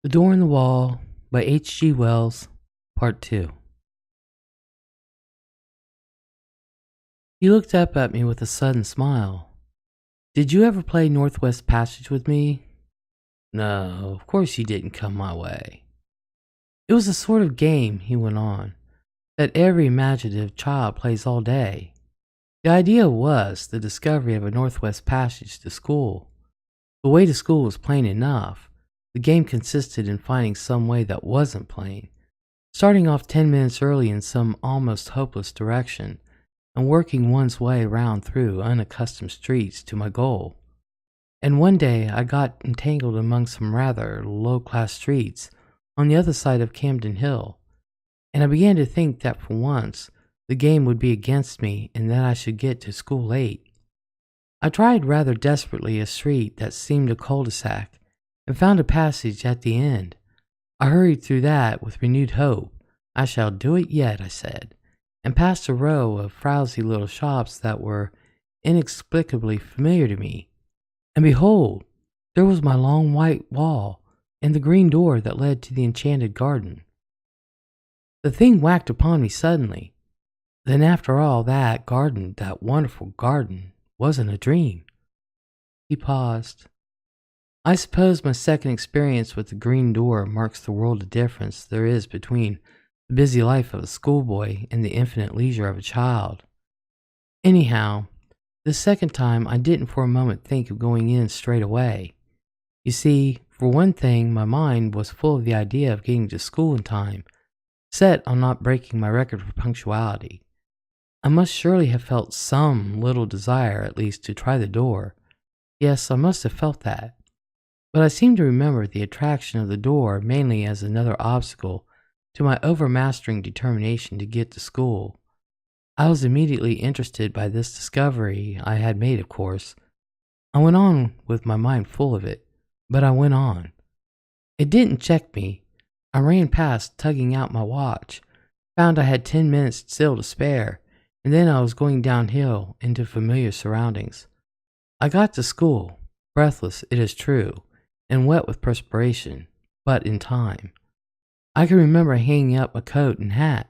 The Door in the Wall by H.G. Wells, Part 2. He looked up at me with a sudden smile. Did you ever play Northwest Passage with me? No, of course you didn't come my way. It was a sort of game, he went on, that every imaginative child plays all day. The idea was the discovery of a Northwest Passage to school. The way to school was plain enough. The game consisted in finding some way that wasn't plain, starting off 10 minutes early in some almost hopeless direction, and working one's way around through unaccustomed streets to my goal. And one day I got entangled among some rather low-class streets on the other side of Camden Hill, and I began to think that for once the game would be against me and that I should get to school late. I tried rather desperately a street that seemed a cul-de-sac, and found a passage at the end. I hurried through that with renewed hope. I shall do it yet, I said, and passed a row of frowsy little shops that were inexplicably familiar to me. And behold, there was my long white wall and the green door that led to the enchanted garden. The thing whacked upon me suddenly. Then after all, that garden, that wonderful garden, wasn't a dream. He paused. I suppose my second experience with the green door marks the world of difference there is between the busy life of a schoolboy and the infinite leisure of a child. Anyhow, the second time I didn't for a moment think of going in straight away. You see, for one thing, my mind was full of the idea of getting to school in time, set on not breaking my record for punctuality. I must surely have felt some little desire at least to try the door. Yes, I must have felt that. But I seem to remember the attraction of the door mainly as another obstacle to my overmastering determination to get to school. I was immediately interested by this discovery I had made, of course. I went on with my mind full of it, but I went on. It didn't check me. I ran past, tugging out my watch, found I had 10 minutes still to spare, and then I was going downhill into familiar surroundings. I got to school, breathless, it is true, and wet with perspiration, but in time. I can remember hanging up a coat and hat,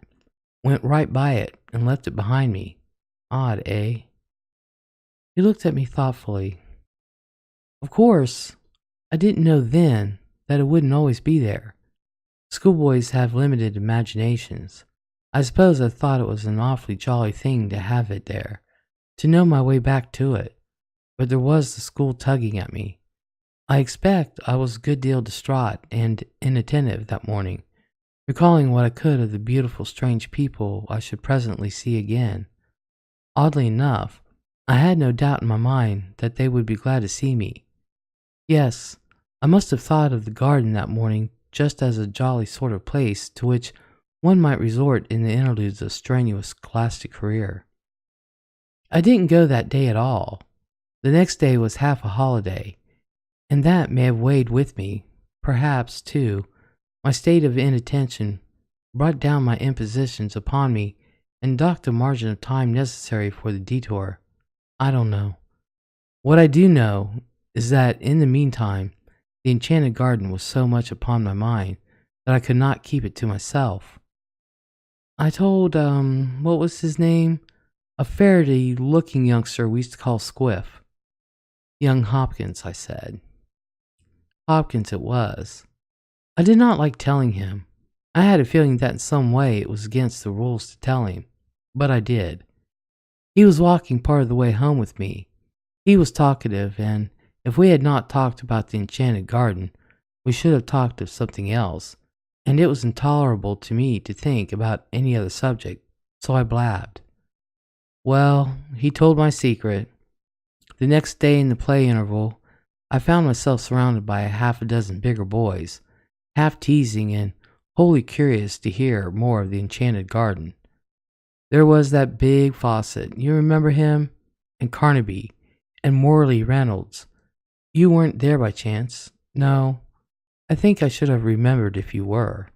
went right by it, and left it behind me. Odd, eh? He looked at me thoughtfully. Of course, I didn't know then that it wouldn't always be there. Schoolboys have limited imaginations. I suppose I thought it was an awfully jolly thing to have it there, to know my way back to it, but there was the school tugging at me. I expect I was a good deal distraught and inattentive that morning, recalling what I could of the beautiful strange people I should presently see again. Oddly enough, I had no doubt in my mind that they would be glad to see me. Yes, I must have thought of the garden that morning just as a jolly sort of place to which one might resort in the interludes of strenuous scholastic career. I didn't go that day at all. The next day was half a holiday, and that may have weighed with me. Perhaps, too, my state of inattention brought down my impositions upon me and docked the margin of time necessary for the detour. I don't know. What I do know is that in the meantime, the enchanted garden was so much upon my mind that I could not keep it to myself. I told, what was his name? A Faraday-looking youngster we used to call Squiff. Young Hopkins, I said. Hopkins it was. I did not like telling him. I had a feeling that in some way it was against the rules to tell him, but I did. He was walking part of the way home with me. He was talkative, and if we had not talked about the enchanted garden, we should have talked of something else, and it was intolerable to me to think about any other subject, so I blabbed. Well, he told my secret. The next day in the play interval, I found myself surrounded by half a dozen bigger boys, half teasing and wholly curious to hear more of the enchanted garden. There was that big Fawcett, you remember him? And Carnaby, and Morley Reynolds. You weren't there by chance? No, I think I should have remembered if you were.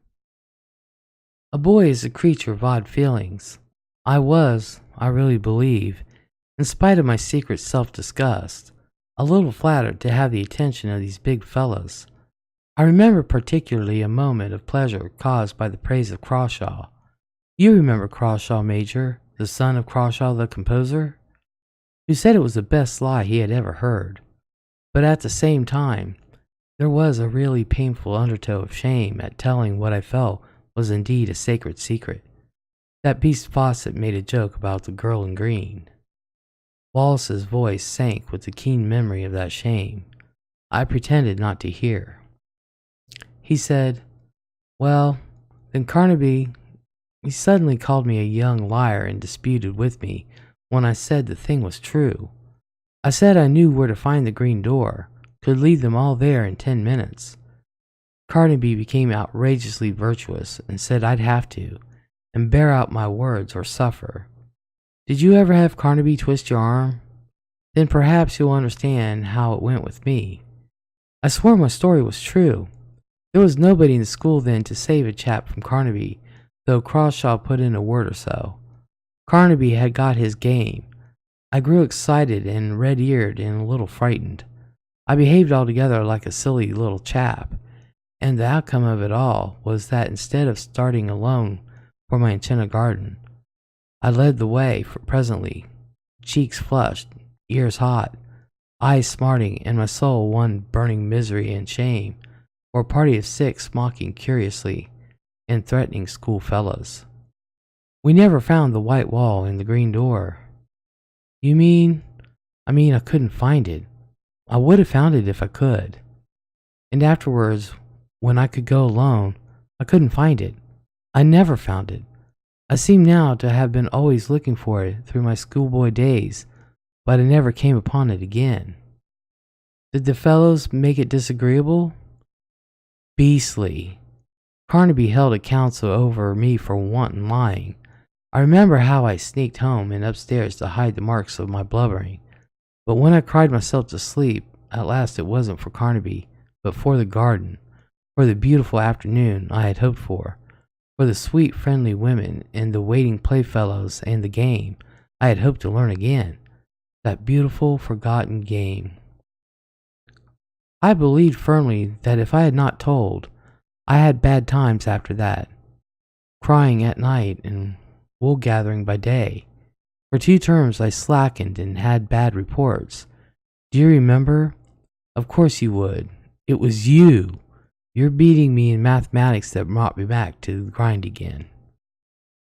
A boy is a creature of odd feelings. I was, I really believe, in spite of my secret self-disgust, a little flattered to have the attention of these big fellows. I remember particularly a moment of pleasure caused by the praise of Crawshaw. You remember Crawshaw Major, the son of Crawshaw the composer, who said it was the best lie he had ever heard. But at the same time, there was a really painful undertow of shame at telling what I felt was indeed a sacred secret. That beast Fawcett made a joke about the girl in green. Wallace's voice sank with the keen memory of that shame. I pretended not to hear. He said, "Well, then Carnaby, he suddenly called me a young liar and disputed with me when I said the thing was true. I said I knew where to find the green door, could leave them all there in 10 minutes. Carnaby became outrageously virtuous and said I'd have to, and bear out my words or suffer. Did you ever have Carnaby twist your arm? Then perhaps you'll understand how it went with me. I swore my story was true. There was nobody in the school then to save a chap from Carnaby, though Crawshaw put in a word or so. Carnaby had got his game. I grew excited and red-eared and a little frightened. I behaved altogether like a silly little chap, and the outcome of it all was that instead of starting alone for my enchanted garden, I led the way for presently, cheeks flushed, ears hot, eyes smarting, and my soul one burning misery and shame, for a party of 6 mocking curiously and threatening schoolfellows. We never found the white wall and the green door." "You mean—" I mean I couldn't find it. I would have found it if I could. And afterwards, when I could go alone, I couldn't find it. I never found it. I seem now to have been always looking for it through my schoolboy days, but I never came upon it again." "Did the fellows make it disagreeable?" "Beastly. Carnaby held a council over me for wanton lying. I remember how I sneaked home and upstairs to hide the marks of my blubbering. But when I cried myself to sleep, at last it wasn't for Carnaby, but for the garden, for the beautiful afternoon I had hoped for the sweet friendly women and the waiting playfellows and the game I had hoped to learn again, that beautiful forgotten game. I believed firmly that if I had not told, I had bad times after that, crying at night and wool gathering by day. For 2 terms I slackened and had bad reports. Do you remember? Of course you would. It was you, your beating me in mathematics, that brought me back to the grind again."